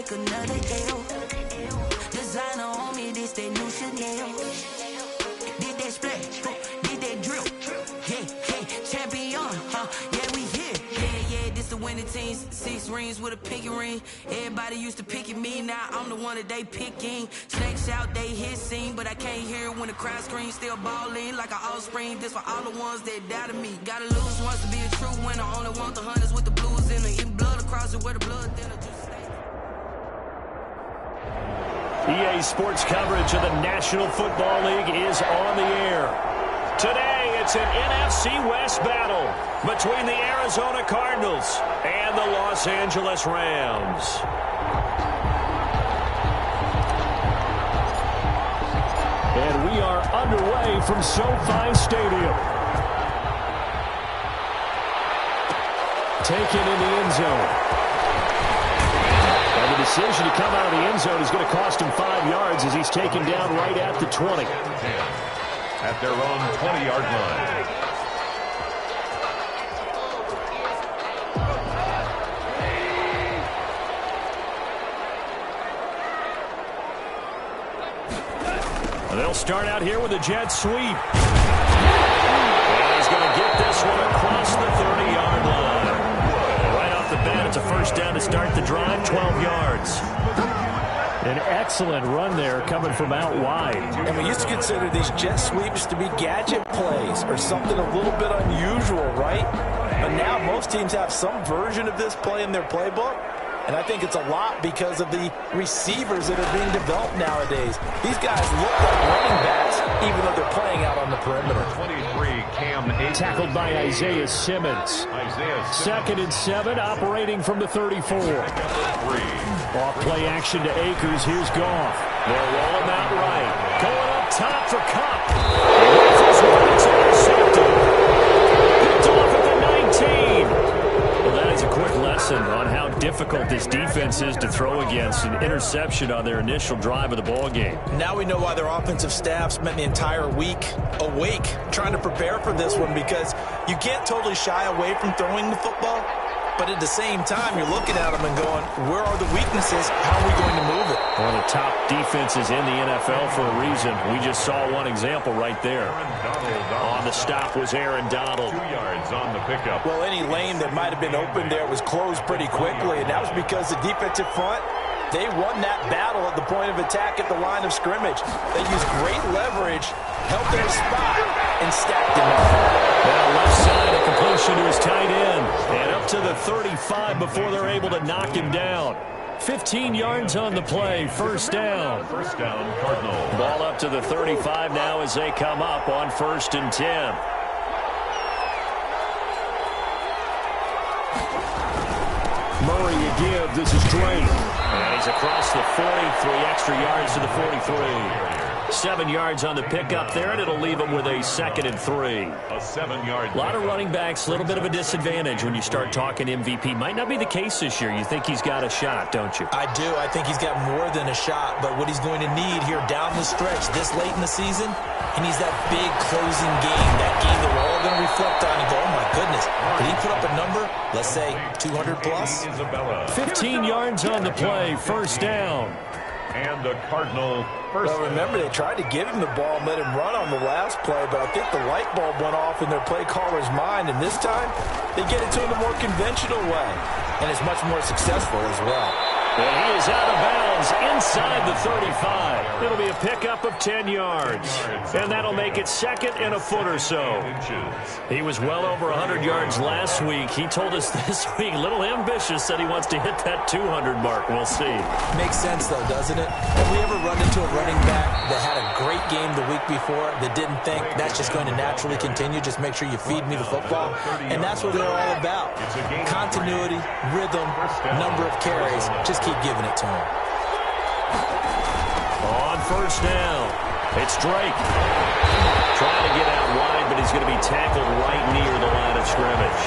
take another L. Designer on me, this that new Chanel. Did that splash, did that drill. Yeah, champion, yeah, we here. Yeah, this the winning team. 6 rings with a pinky ring. Everybody used to pick at me, now I'm the one that they picking. Snakes out, they hit scene, but I can't hear it when the crowd screams. Still balling like an offspring. This for all the ones that doubted me. Gotta lose once to be a true winner. Only want the hunters with the blues in it. Eating blood across it where the blood thinner. EA Sports coverage of the National Football League is on the air. Today, it's an NFC West battle between the Arizona Cardinals and the Los Angeles Rams. And we are underway from SoFi Stadium. Taken in the end zone. And the decision to come out of the end zone is going to cost him 5 yards as he's taken down right at the 20. At their own 20-yard line. And they'll start out here with a jet sweep. And he's going to get this one across the 30-yard line. Right off the bat, it's a first down to start the drive, 12 yards. An excellent run there coming from out wide. And we used to consider these jet sweeps to be gadget plays or something a little bit unusual, right? But now most teams have some version of this play in their playbook. And I think it's a lot because of the receivers that are being developed nowadays. These guys look like running backs, even though they're playing out on the perimeter. 23, Cam Akers. Tackled by Isaiah Simmons. Second and 7, operating from the 34. Off play action to Akers. Here's Goff. They'll roll him out right. Going up top for Kupp. It's intercepted. It's off at the 19. Well, that is a quick lesson on how difficult this defense is to throw against. An interception on their initial drive of the ball game. Now we know why their offensive staff spent the entire week awake trying to prepare for this one, because you can't totally shy away from throwing the football. But at the same time, you're looking at them and going, where are the weaknesses? How are we going to move it? One of the top defenses in the NFL for a reason. We just saw one example right there. On the stop was Aaron Donald. 2 yards on the pickup. Well, any lane that might have been open there was closed pretty quickly, and that was because the defensive front, they won that battle at the point of attack at the line of scrimmage. They used great leverage, held their spot, and stacked him up. Now left side, a completion to his tight end. And up to the 35 before they're able to knock him down. 15 yards on the play, first down. First down, Cardinals. Ball up to the 35 now as they come up on 1st and 10. Murray again, this is Drake. And he's across the 43, extra yards to the 43. 7 yards on the pickup there, and it'll leave him with a 2nd and 3. A 7-yard. A lot of running backs, a little bit of a disadvantage when you start talking MVP. Might not be the case this year. You think he's got a shot, don't you? I do. I think he's got more than a shot, but what he's going to need here down the stretch this late in the season, he needs that big closing game, that game that we're all going to reflect on and go, oh my goodness, did he put up a number, let's say 200 plus? 15 yards on the play, first down. And the Cardinal first. Well, remember, they tried to give him the ball and let him run on the last play, but I think the light bulb went off in their play caller's mind, and this time they get it to him the more conventional way, and it's much more successful as well. And he is out of bounds inside the 35. It'll be a pickup of 10 yards. And that'll make it 2nd and a foot or so. He was well over 100 yards last week. He told us this week, a little ambitious, said he wants to hit that 200 mark. We'll see. Makes sense, though, doesn't it? Have we ever run into a running back that had a great game the week before that didn't think that's just going to naturally continue? Just make sure you feed me the football. And that's what they're all about. Continuity, rhythm, number of carries. Just keep giving it to him. On first down, it's Drake. Trying to get out wide, but he's going to be tackled right near the line of scrimmage.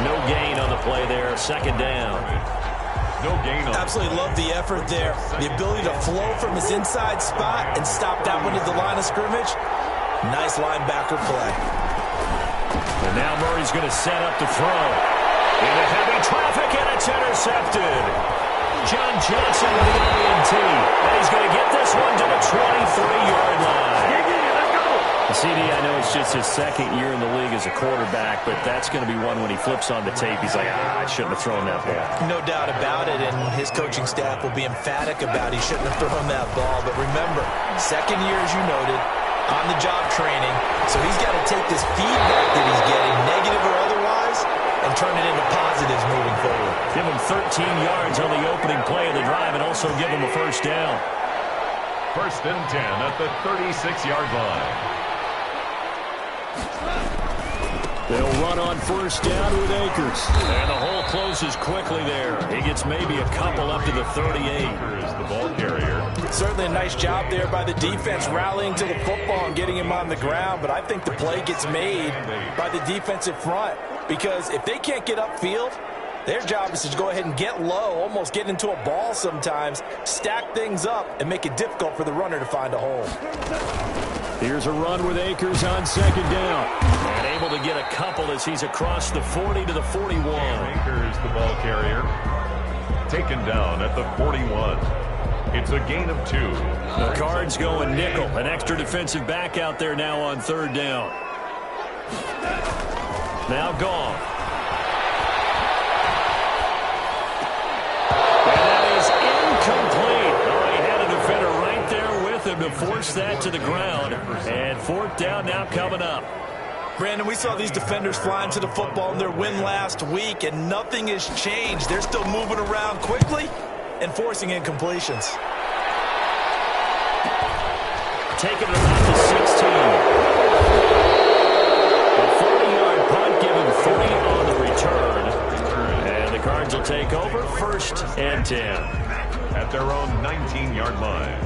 No gain on the play there, 2nd down. No gain on. Absolutely love the effort there. The ability to flow from his inside spot and stop that one at the line of scrimmage. Nice linebacker play. And now Murray's going to set up to throw. Into heavy traffic, and it's intercepted. John Johnson with the INT. And he's going to get this one to the 23-yard line. CD, I know it's just his second year in the league as a quarterback, but that's going to be one when he flips on the tape. He's like, I shouldn't have thrown that ball. No doubt about it, and his coaching staff will be emphatic about he shouldn't have thrown that ball. But remember, second year, as you noted, on-the-job training, so he's got to take this feedback that he's getting, negative or otherwise, and turn it into positives moving forward. Give him 13 yards on the opening play of the drive and also give him a first down. 1st and 10 at the 36-yard line. They'll run on first down with Akers. And the hole closes quickly there. He gets maybe a couple up to the 38. Akers, the ball carrier. Certainly a nice job there by the defense rallying to the football and getting him on the ground. But I think the play gets made by the defensive front. Because if they can't get upfield, their job is to go ahead and get low, almost get into a ball sometimes, stack things up, and make it difficult for the runner to find a hole. Here's a run with Akers on second down. And able to get a couple as he's across the 40 to the 41. Akers, the ball carrier, taken down at the 41. It's a gain of 2. The Cards going nickel. An extra defensive back out there now on third down. Now gone. And that is incomplete. Oh, he had a defender right there with him to force that to the ground. And 4th down now coming up. Brandon, we saw these defenders flying to the football in their win last week, and nothing has changed. They're still moving around quickly and forcing incompletions. Taking it about the 16. A 40-yard punt, given 3 on the return. And the Cards will take over 1st and 10. At their own 19-yard line.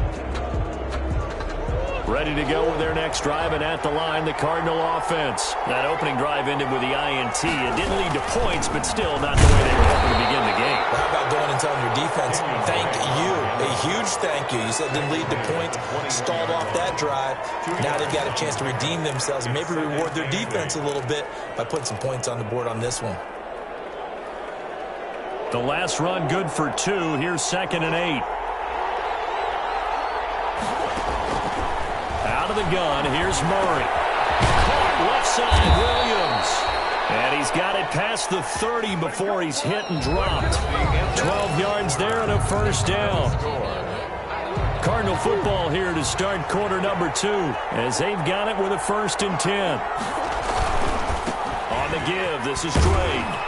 Ready to go with their next drive, and at the line, the Cardinal offense. That opening drive ended with the INT. It didn't lead to points, but still not the way they were hoping to begin the game. Well, how about going and telling your defense, thank you, a huge thank you. You said it didn't lead to points, stalled off that drive. Now they've got a chance to redeem themselves and maybe reward their defense a little bit by putting some points on the board on this one. The last run good for 2. Here's 2nd and 8. Out of the gun, here's Murray. Caught left side, Williams. And he's got it past the 30 before he's hit and dropped. 12 yards there and a first down. Cardinal football here to start quarter number 2 as they've got it with a 1st and 10. On the give, this is Drake.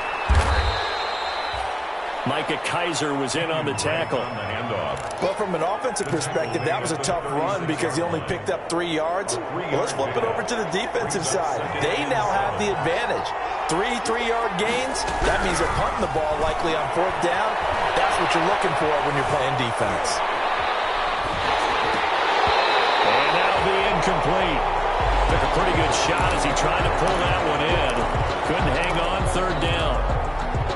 Micah Kaiser was in on the tackle. Well, from an offensive perspective, that was a tough run because he only picked up 3 yards. Well, let's flip it over to the defensive side. They now have the advantage. 3 3-yard gains, that means they're punting the ball likely on 4th down. That's what you're looking for when you're playing defense. And that'll be incomplete. Took a pretty good shot as he tried to pull that one in. Couldn't hang on 3rd down.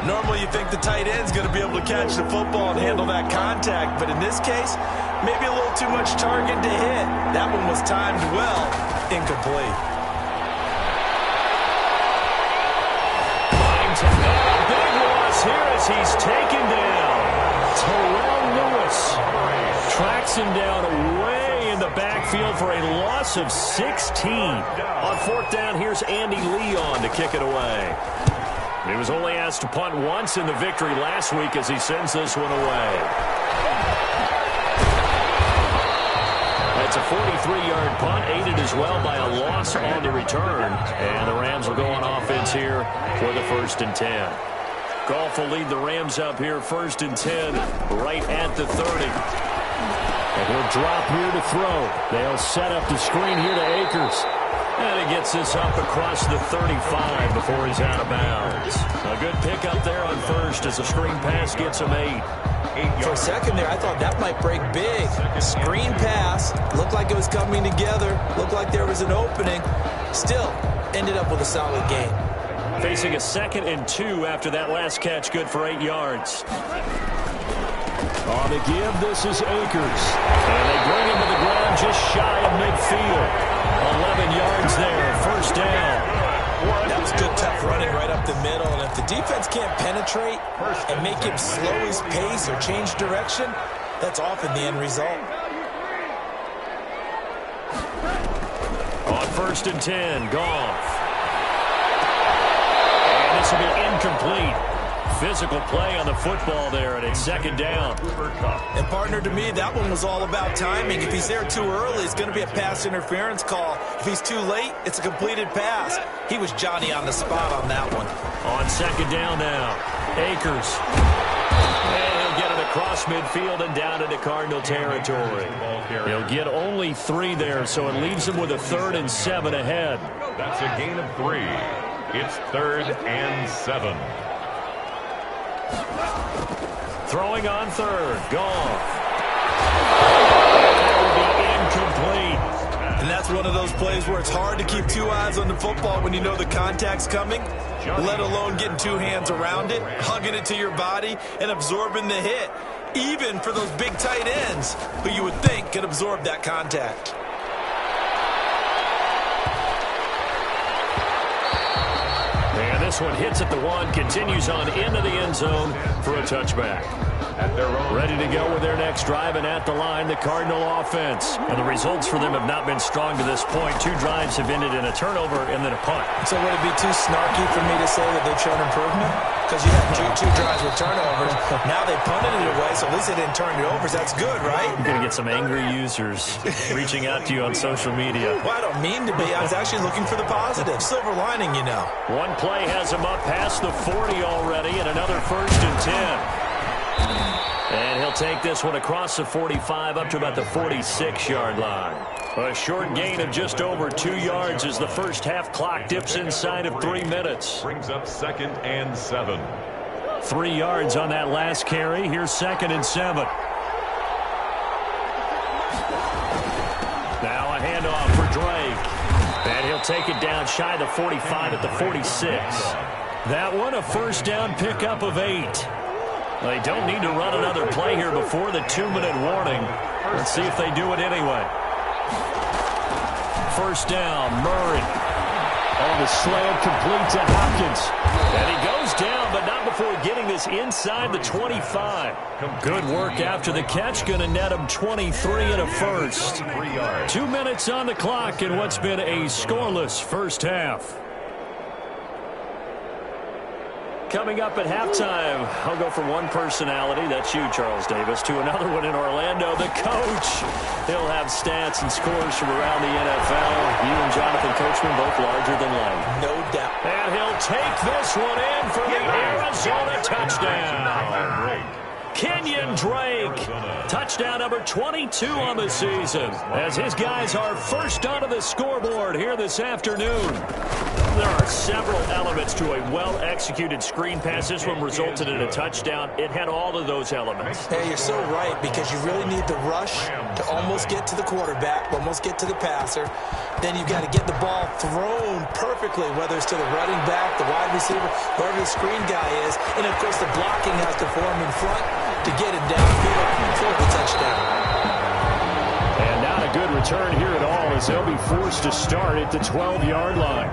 Normally you think the tight end's going to be able to catch the football and handle that contact, but in this case, maybe a little too much target to hit. That one was timed well, incomplete. A big loss here as he's taken down. Terrell Lewis tracks him down away in the backfield for a loss of 16. On 4th down, here's Andy Leon to kick it away. He was only asked to punt once in the victory last week as he sends this one away. That's a 43-yard punt, aided as well by a loss on the return. And the Rams will go on offense here for the 1st and 10. Goff will lead the Rams up here 1st and 10 right at the 30. And he'll drop here to throw. They'll set up the screen here to Akers. And he gets this up across the 35 before he's out of bounds. A good pickup there on 1st as a screen pass gets him 8. For a second there, I thought that might break big. Screen pass, looked like it was coming together, looked like there was an opening. Still, ended up with a solid gain. Facing a 2nd and 2 after that last catch, good for 8 yards. On the give, this is Akers. And they bring him to the ground just shy of midfield. 11 yards there, 1st down. That was good, tough running right up the middle, and if the defense can't penetrate and make him slow his pace or change direction, that's often the end result. On 1st and 10, Goff. And this will be incomplete. Physical play on the football there, and it's 2nd down. And, partner, to me, that one was all about timing. If he's there too early, it's going to be a pass interference call. If he's too late, it's a completed pass. He was Johnny on the spot on that one. On 2nd down now, Akers. And he'll get it across midfield and down into Cardinal territory. He'll get only 3 there, so it leaves him with a 3rd and 7 ahead. That's a gain of 3. It's 3rd and 7. Throwing on 3rd, Goff. That will be incomplete. And that's one of those plays where it's hard to keep 2 eyes on the football when you know the contact's coming, let alone getting 2 hands around it, hugging it to your body, and absorbing the hit, even for those big tight ends who you would think could absorb that contact. And this one hits at the 1, continues on into the end zone for a touchback. Ready to go with their next drive, and at the line, the Cardinal offense. And the results for them have not been strong to this point. 2 drives have ended in a turnover and then a punt. So would it be too snarky for me to say that they've shown improvement? Because you had two drives with turnovers. Now they punted it away, so at least they didn't turn it over. That's good, right? You're going to get some angry users reaching out to you on social media. Well, I don't mean to be. I was actually looking for the positive. Silver lining, you know. One play has him up past the 40 already, and another 1st and 10. And he'll take this one across the 45 up to about the 46-yard line. A short gain of just over 2 yards as the first half clock dips inside of 3 minutes. Brings up 2nd and 7. 3 yards on that last carry. Here's 2nd and 7. Now a handoff for Drake. And he'll take it down shy of the 45 at the 46. That one a 1st down pickup of 8. They don't need to run another play here before the 2-minute warning. Let's see if they do it anyway. 1st down, Murray. On the slant, complete to Hopkins. And he goes down, but not before getting this inside the 25. Good work after the catch. Going to net him 23 and a 1st. 2 minutes on the clock in what's been a scoreless first half. Coming up at halftime, I'll go from one personality, that's you, Charles Davis, to another one in Orlando, the coach. He'll have stats and scores from around the NFL. You and Jonathan Coachman both larger than life. No doubt. And he'll take this one in for the Arizona touchdown. Kenyon Drake, touchdown number 22 on the season, as his guys are first onto the scoreboard here this afternoon. There are several elements to a well-executed screen pass. This one resulted in a touchdown. It had all of those elements. Hey, you're so right, because you really need the rush to almost get to the quarterback, almost get to the passer. Then you've got to get the ball thrown perfectly, whether it's to the running back, the wide receiver, whoever the screen guy is. And, of course, the blocking has to form in front to get him downfield for the touchdown. And not a good return here at all, as they'll be forced to start at the 12-yard line.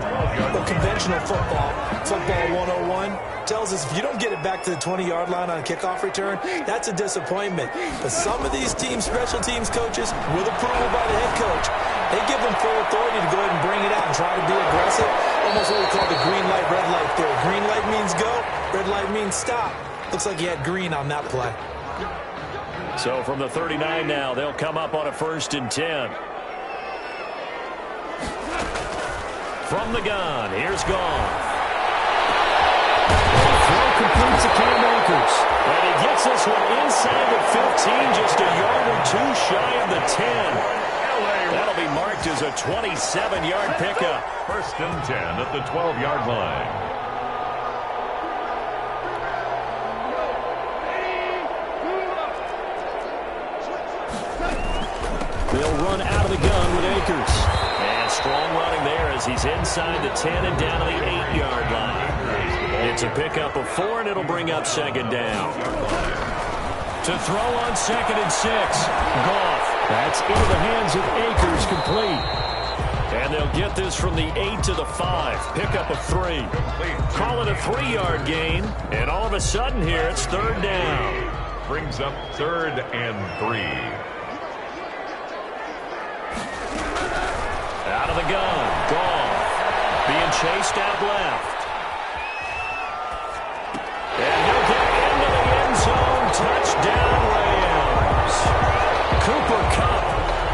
Well, conventional football 101, tells us if you don't get it back to the 20-yard line on a kickoff return, that's a disappointment. But some of these teams, special teams coaches, with approval by the head coach, they give them full authority to go ahead and bring it out and try to be aggressive. Almost what we call the green light, red light theory. Green light means go, red light means stop. Looks like he had green on that play. So from the 39 now, they'll come up on a 1st and 10. From the gun, here's Goff. Throw complete to Cam Akers. And he gets this one inside the 15, just a yard or 2 shy of the 10. That'll be marked as a 27-yard pickup. 1st and 10 at the 12-yard line. They'll run out of the gun with Akers. And strong running there as he's inside the 10 and down to the 8-yard line. It's a pickup of 4, and it'll bring up 2nd down. To throw on 2nd and 6. Goff. That's into the hands of Akers, complete. And they'll get this from the 8 to the 5. Pick up a 3. Call it a 3-yard gain. And all of a sudden here, it's 3rd down. Brings up 3rd and 3. Out of the gun. Goff. Being chased out left. And he'll get into the end zone. Touchdown, Rams. Cooper Kupp.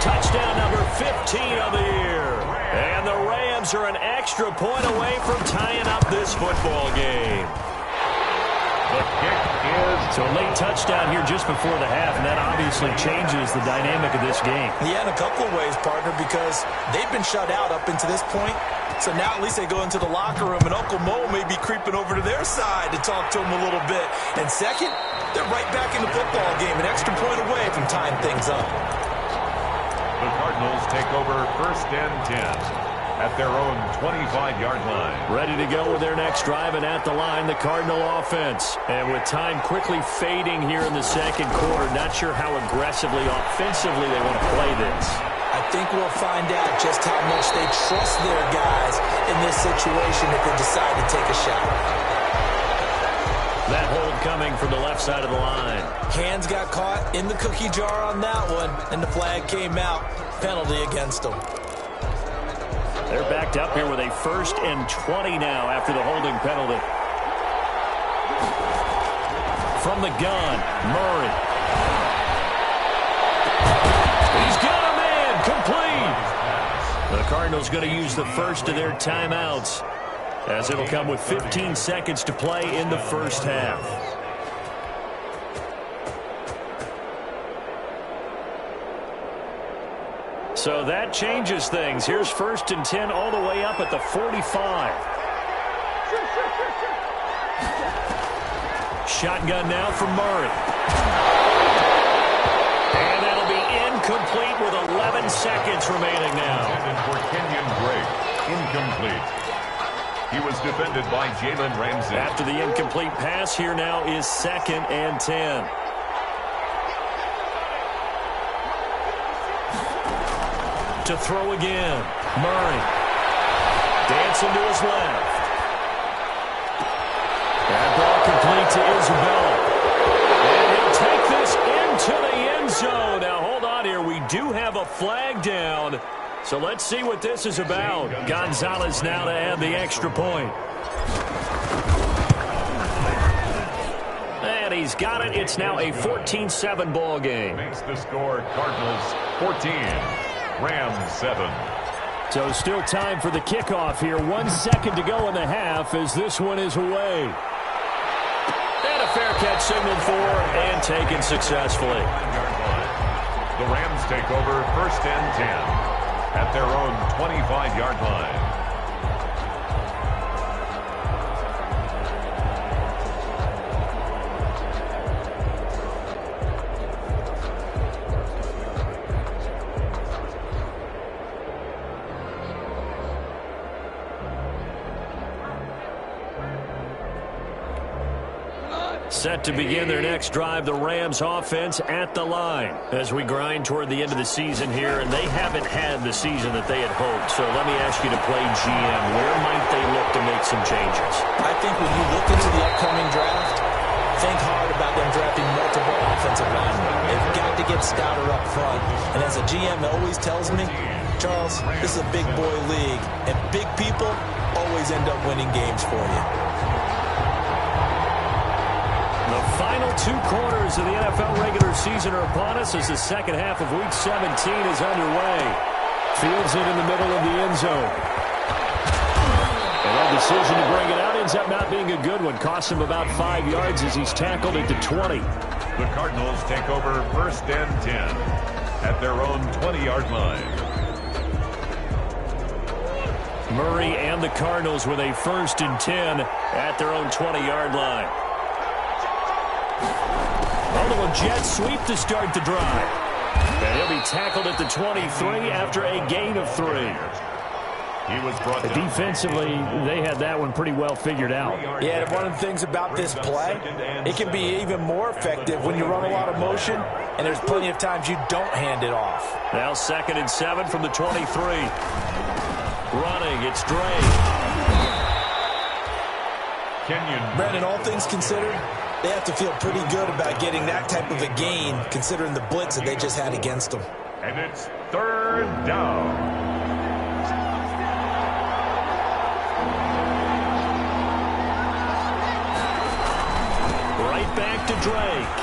Touchdown number 15 of the year. And the Rams are an extra point away from tying up this football game. The kick is... So a late touchdown here just before the half, and that obviously changes the dynamic of this game. Yeah, in a couple of ways, partner, because they've been shut out up until this point. So now at least they go into the locker room, and Uncle Mo may be creeping over to their side to talk to them a little bit. And second, they're right back in the football game, an extra point away from tying things up. The Cardinals take over 1st and 10 at their own 25-yard line. Ready to go with their next drive, and at the line, the Cardinal offense. And with time quickly fading here in the second quarter, not sure how aggressively, offensively they want to play this. I think we'll find out just how much they trust their guys in this situation if they decide to take a shot. That hold coming from the left side of the line. Hands got caught in the cookie jar on that one, and the flag came out. Penalty against them. They're backed up here with a 1st and 20 now after the holding penalty. From the gun, Murray. He's got a man, complete. The Cardinals going to use the first of their timeouts, as it'll come with 15 seconds to play in the first half. So that changes things. Here's 1st and 10 all the way up at the 45. Shotgun now from Murray. And that'll be incomplete with 11 seconds remaining now. Intended for Kenyon Drake. Incomplete. He was defended by Jalen Ramsey. After the incomplete pass, here now is 2nd and 10. To throw again. Murray. Dancing to his left. That ball complete to Isabella. And he'll take this into the end zone. Now, hold on here. We do have a flag down. So let's see what this is about. Gonzalez now to add the extra point. And he's got it. It's now a 14-7 ball game. Makes the score Cardinals 14. Rams 7. So still time for the kickoff here. 1 second to go in the half as this one is away. And a fair catch signaled for and taken successfully. The Rams take over 1st and 10 at their own 25-yard line. Set to begin their next drive, the Rams offense at the line as we grind toward the end of the season here, and they haven't had the season that they had hoped. So let me ask you to play GM. Where might they look to make some changes? I think when you look into the upcoming draft, think hard about them drafting multiple offensive linemen. They've got to get stouter up front. And as a GM always tells me, Charles, this is a big boy league, and big people always end up winning games for you. The final 2 quarters of the NFL regular season are upon us as the second half of Week 17 is underway. Fields it in the middle of the end zone. And that decision to bring it out ends up not being a good one. Costs him about 5 yards as he's tackled it to 20. The Cardinals take over 1st and 10 at their own 20-yard line. Murray and the Cardinals with a 1st and 10 at their own 20-yard line. A little jet sweep to start the drive. And he'll be tackled at the 23 after a gain of 3. He was brought down. Defensively, they had that one pretty well figured out. Yeah, and one of the things about this play, it can be even more effective when you run a lot of motion, and there's plenty of times you don't hand it off. Now 2nd and 7 from the 23. Running, it's Drake. Brandon, all things considered, they have to feel pretty good about getting that type of a gain, considering the blitz that they just had against them. And it's third down. Right back to Drake.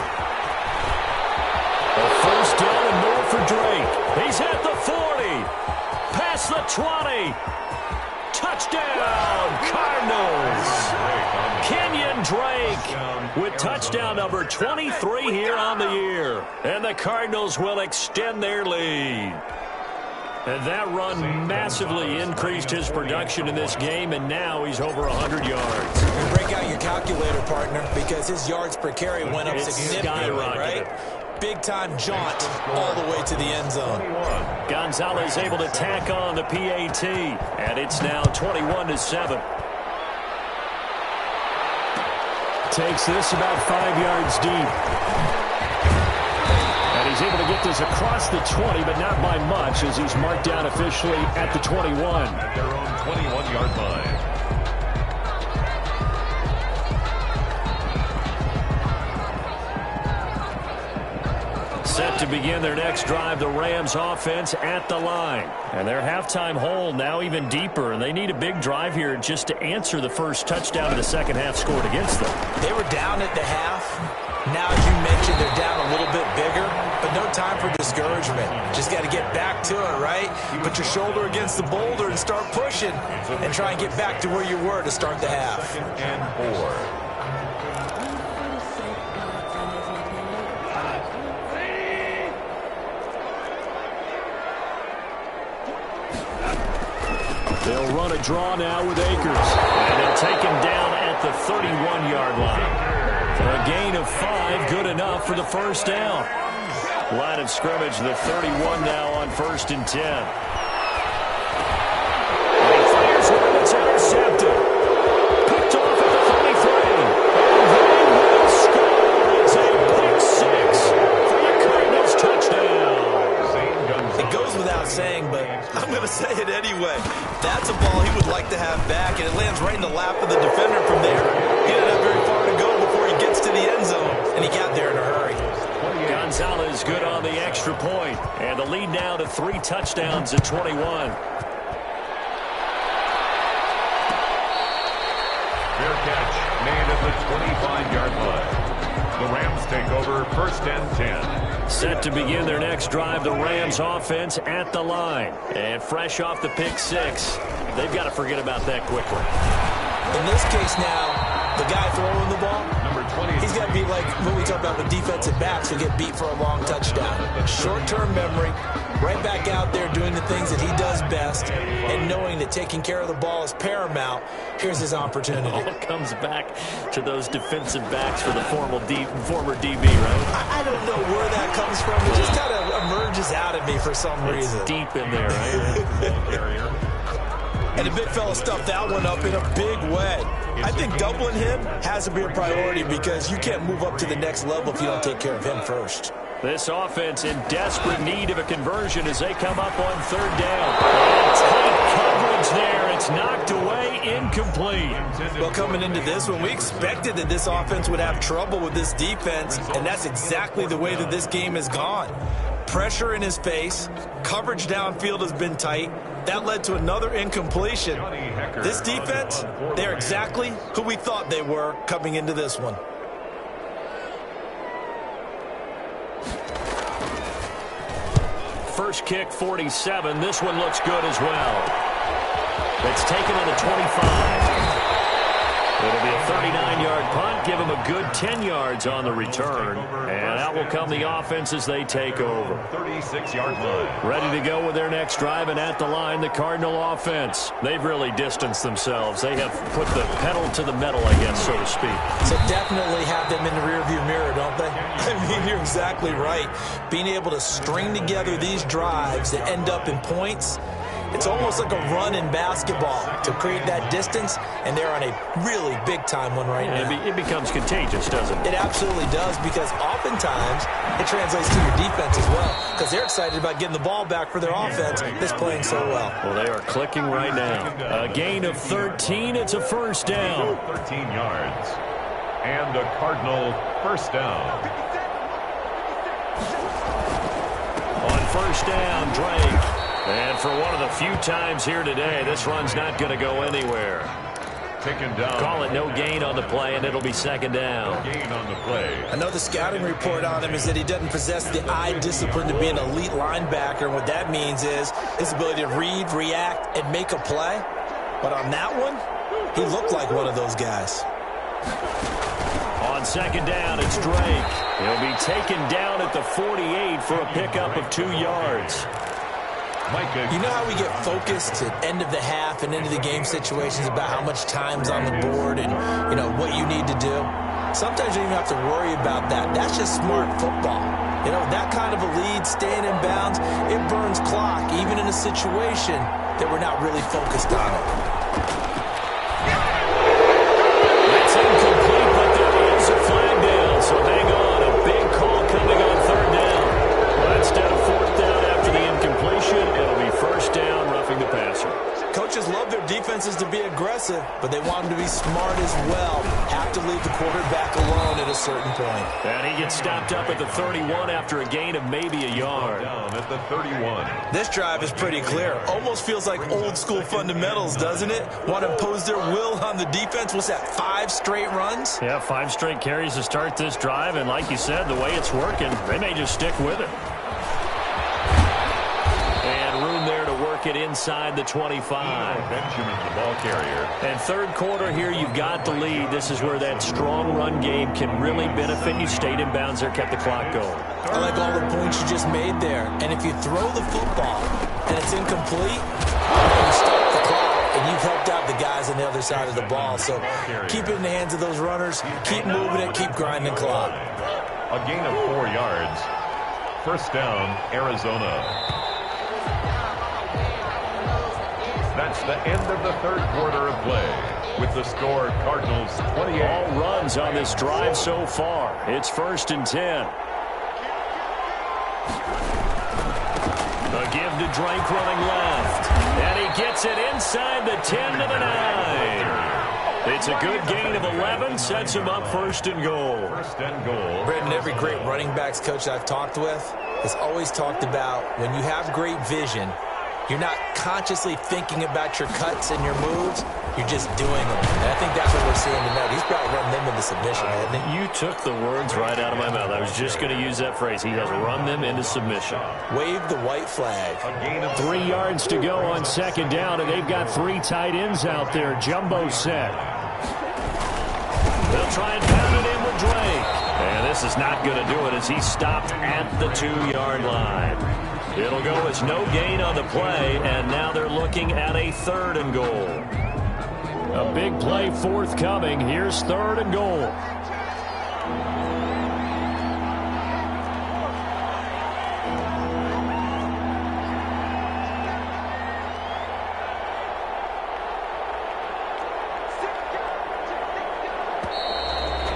A first down and more for Drake. He's at the 40. Past the 20. Touchdown, Cardinals. Kenyon Drake with touchdown number 23 here on the year. And the Cardinals will extend their lead. And that run massively increased his production in this game, and now he's over 100 yards. And break out your calculator, partner, because his yards per carry went up significantly, right? Big-time jaunt all the way to the end zone. Gonzalez able to tack on the PAT, and it's now 21-7. Takes this about 5 yards deep. And he's able to get this across the 20, but not by much, as he's marked down officially at the 21. At their own 21-yard line. Set to begin their next drive, the Rams offense at the line. And their halftime hole now even deeper, and they need a big drive here just to answer the first touchdown of the second half scored against them. They were down at the half. Now, as you mentioned, they're down a little bit bigger, but no time for discouragement. Just got to get back to it, right? Put your shoulder against the boulder and start pushing and try and get back to where you were to start the half. And 4. They'll run a draw now with Akers. And they'll take him down at the 31-yard line. A gain of 5, good enough for the first down. Line of scrimmage, the 31 now on 1st and 10. And he fires one that's intercepted. Picked off at the 33. And they will score. It's a pick 6 for the Cardinals touchdown. It goes without saying, but I'm going to say it anyway. That's a ball he would like to have back, and it lands right in the lap of the defender from there. He didn't have very far to go before he gets to the end zone, and he got there in a hurry. Gonzalez good on the extra point, and the lead now to 3 touchdowns at 21. Fair catch made at the 25-yard line. The Rams take over 1st and 10. Set to begin their next drive, the Rams offense at the line. And fresh off the pick 6, they've got to forget about that quickly. In this case now, the guy throwing the ball, Number 20. he's got to be like what we talk about with defensive backs who get beat for a long touchdown. Short-term memory, right back out there doing the things that he does best, and knowing that taking care of the ball is paramount. Here's his opportunity. It all comes back to those defensive backs for the former DB, right? I don't know where that comes from. It just kind of emerges out of me for some reason. It's deep in there, right? And the big fella stuffed that one up in a big way. I think doubling him has to be a priority because you can't move up to the next level if you don't take care of him first. This offense in desperate need of a conversion as they come up on 3rd down. And tight coverage there. It's knocked away, incomplete. Well, coming into this one, we expected that this offense would have trouble with this defense, and that's exactly the way that this game has gone. Pressure in his face. Coverage downfield has been tight. That led to another incompletion. This defense, they're exactly who we thought they were coming into this one. First kick, 47. This one looks good as well. It's taken on the 25. It'll be a 39-yard punt. Give them a good 10 yards on the return. And out will come the offense as they take over. 36-yard line. Ready to go with their next drive, and at the line, the Cardinal offense. They've really distanced themselves. They have put the pedal to the metal, I guess, so to speak. So definitely have them in the rearview mirror, don't they? I mean, you're exactly right. Being able to string together these drives that end up in points, It's almost like a run in basketball to create that distance, and they're on a really big-time one right now. It becomes contagious, doesn't it? It absolutely does, because oftentimes it translates to your defense as well, because they're excited about getting the ball back for their offense that's playing so well. Well, they are clicking right now. A gain of 13. It's a first down. 13 yards. And a Cardinal first down. On first down, Drake. And for one of the few times here today, this run's not going to go anywhere. Taken down. Call it no gain on the play, and it'll be second down. No gain on the play. Another scouting report on him is that he doesn't possess the eye discipline to be an elite linebacker. And what that means is his ability to read, react, and make a play. But on that one, he looked like one of those guys. On second down, it's Drake. He'll be taken down at the 48 for a pickup of 2 yards. You know how we get focused at end of the half and into the game situations about how much time's on the board and, you know, what you need to do? Sometimes you don't even have to worry about that. That's just smart football. You know, that kind of a lead, staying in bounds, it burns clock, even in a situation that we're not really focused on it. That's incomplete, but there is a flag down, so hang on. A big call coming on third down. Well, instead of fourth down after the incompletion, it'll be first down, roughing the passer. Coaches love their defenses to be aggressive, but they want them to be smart as well. Have to leave the quarterback alone at a certain point. And he gets stopped up at the 31 after a gain of maybe a yard. Down at the 31. This drive is pretty clear. Almost feels like old school fundamentals, doesn't it? Want to impose their will on the defense. What's that, 5 straight runs? Yeah, 5 straight carries to start this drive, and like you said, the way it's working, they may just stick with it. And room there to work it inside the 25. Benjamin, the ball carrier. And third quarter here, you've got the lead. This is where that strong run game can really benefit you. Stayed in bounds there, kept the clock going. I like all the points you just made there. And if you throw the football and it's incomplete, you stop the clock, and you've helped out the guys on the other side of the ball. So keep it in the hands of those runners. Keep moving it. Keep grinding clock. A gain of 4 yards. First down, Arizona. That's the end of the third quarter of play. With the score, Cardinals 28. All runs on this drive so far. It's first and 10. The give to Drake running left. And he gets it inside the 10 to the 9. It's a good gain of 11. Sets him up first and goal. First and goal. Brendan, every great running backs coach I've talked with has always talked about when you have great vision, you're not consciously thinking about your cuts and your moves. You're just doing them. And I think that's what we're seeing tonight. He's probably run them into submission, hasn't he? You took the words right out of my mouth. I was just going to use that phrase. He has run them into submission. Wave the white flag. A gain of 3 yards to go on second down, and they've got 3 tight ends out there. Jumbo set. They'll try and pound it in with Drake. And this is not going to do it as he's stopped at the 2-yard line. It'll go as no gain on the play, and now they're looking at a third and goal. A big play forthcoming. Here's third and goal.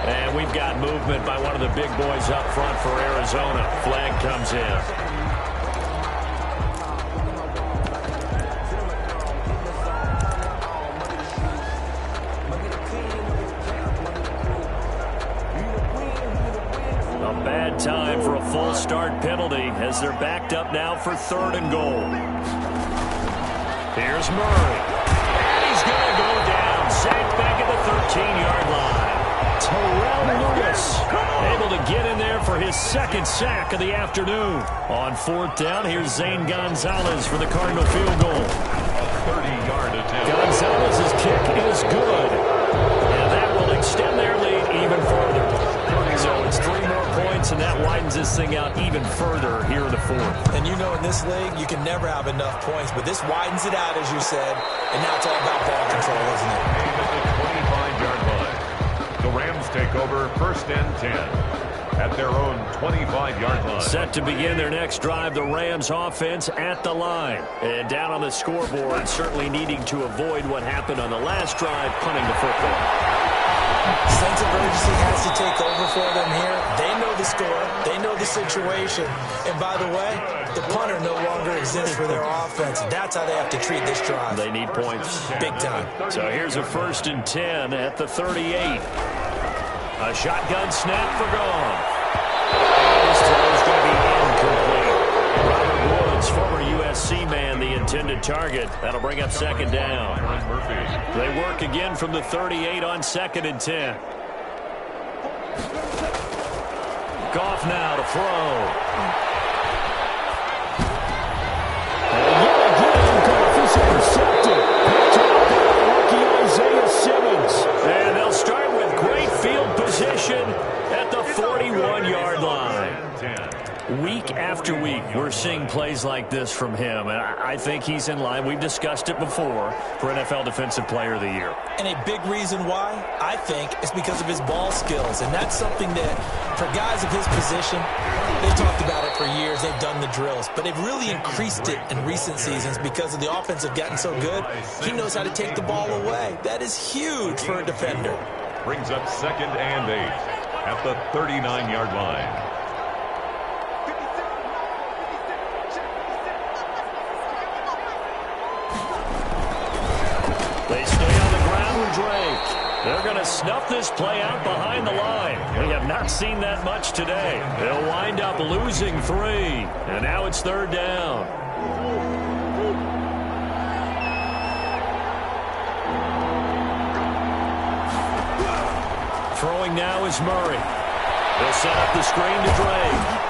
And we've got movement by one of the big boys up front for Arizona. Flag comes in. Time for a full start penalty as they're backed up now for third and goal. Here's Murray. And he's going to go down. Sacked back at the 13-yard line. Terrell Lewis able to get in there for his second sack of the afternoon. On fourth down, here's Zane Gonzalez for the Cardinal field goal. a 30-yard attempt. Gonzalez's kick is good. And that will extend their lead even further. So it's 3 more points, and that widens this thing out even further here in the fourth. And you know in this league, you can never have enough points, but this widens it out, as you said, and now it's all about ball control, isn't it? At the 25-yard line. The Rams take over first and 10. at their own 25-yard line. Set to begin their next drive, the Rams offense at the line. And down on the scoreboard, certainly needing to avoid what happened on the last drive, punting the football. Sense of urgency has to take over for them here. They know the score. They know the situation. And by the way, the punter no longer exists for their offense. That's how they have to treat this drive. They need points. Big time. So here's a 1st and 10 at the 38. A shotgun snap for Goff. His throw is going to be incomplete. Robert Woods, former USC man, the intended target. That'll bring up 2nd down. They work again from the 38 on 2nd and 10. Goff now to throw. And yet again, Goff is intercepted. Picked up by rookie Isaiah Simmons. And they'll start with great field position at the 41-yard line. Week after week, we're seeing plays like this from him, and I think he's in line. We've discussed it before for NFL Defensive Player of the Year. And a big reason why, I think, is because of his ball skills. And that's something that, for guys of his position, they've talked about it for years. They've done the drills. But they've really increased it in recent seasons because of the offense have gotten so good. He knows how to take the ball away. That is huge for a defender. Brings up 2nd and 8 at the 39-yard line. They stay on the ground with Drake. They're going to snuff this play out behind the line. We have not seen that much today. They'll wind up losing 3. And now it's 3rd down. Throwing now is Murray. They'll set up the screen to Drake.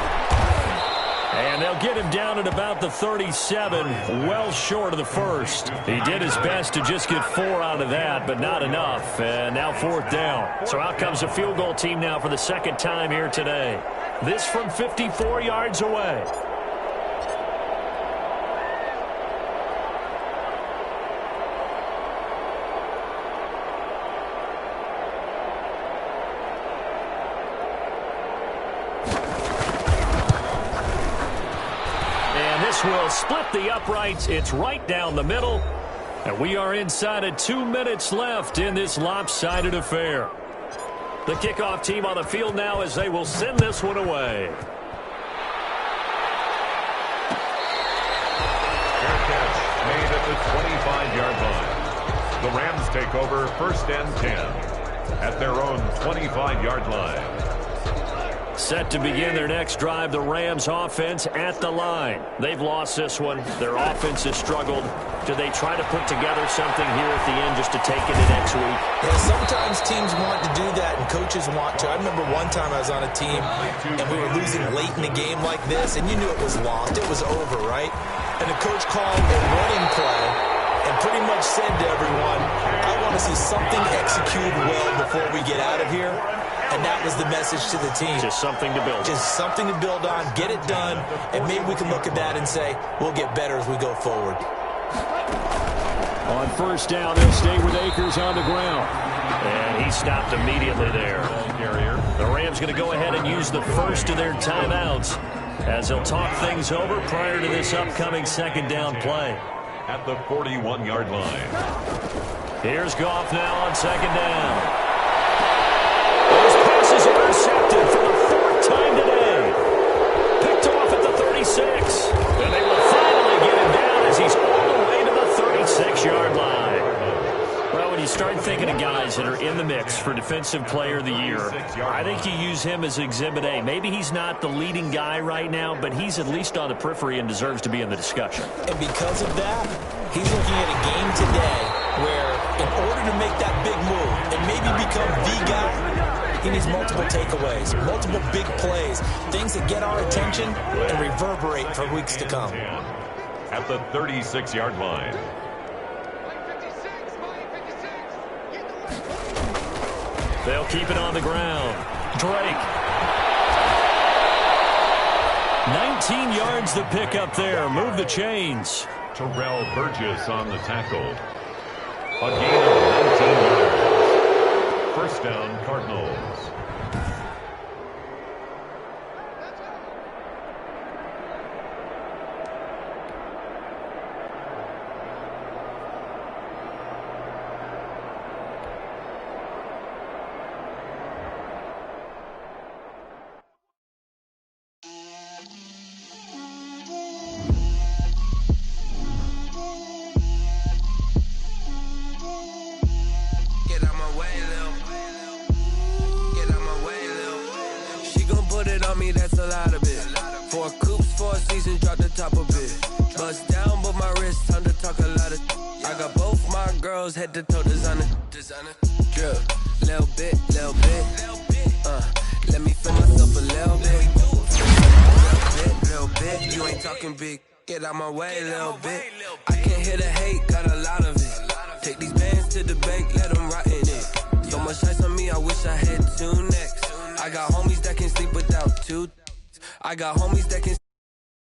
And they'll get him down at about the 37, well short of the 1st. He did his best to just get 4 out of that, but not enough. And now 4th down. So out comes a field goal team now for the 2nd time here today. This from 54 yards away. Will split the uprights. It's right down the middle. And we are inside of 2 minutes left in this lopsided affair. The kickoff team on the field now as they will send this one away. Fair catch made at the 25-yard line. The Rams take over 1st and 10 at their own 25-yard line. Set to begin their next drive, the Rams offense at the line. They've lost this one. Their offense has struggled. Do they try to put together something here at the end just to take it to next week? Yeah, sometimes teams want to do that and coaches want to. I remember one time I was on a team and we were losing late in a game like this and you knew it was lost. It was over, right? And the coach called a running play and pretty much said to everyone, I want to see something executed well before we get out of here. And that was the message to the team. Just something to build on. Just something to build on, get it done, and maybe we can look at that and say, we'll get better as we go forward. On 1st down, they'll stay with Akers on the ground. And he stopped immediately there. The Rams going to go ahead and use the first of their timeouts as they'll talk things over prior to this upcoming 2nd down play. At the 41-yard line. Here's Goff now on 2nd down. Those passes intercepted for the 4th time today. Picked off at the 36. And they will finally get him down as he's all the way to the 36-yard line. Well, when you start thinking of guys that are in the mix for Defensive Player of the Year, I think you use him as Exhibit A. Maybe he's not the leading guy right now, but he's at least on the periphery and deserves to be in the discussion. And because of that, he's looking at a game today where in order to make that big move and maybe become the guy, he needs multiple takeaways, multiple big plays, things that get our attention and reverberate for weeks to come. At the 36-yard line. They'll keep it on the ground. Drake. 19 yards the pick up there. Move the chains. Terrell Burgess on the tackle. A gain of 19 yards. 1st down, Cardinals. on me, that's a lot of it. 4 coops, 4 seasons, drop the top of it. Bust down, but my wrist, time to talk a lot of. I got both my girls head to toe designer. Drip, little bit. Let me feel myself a little bit. You ain't talking big. Get out my way a little bit. I can't hear the hate, got a lot of it. Take these bands to the bank, let them rot in it. So much ice on me, I wish I had 2 necks. I got homies that can sleep without 2. I got homies that can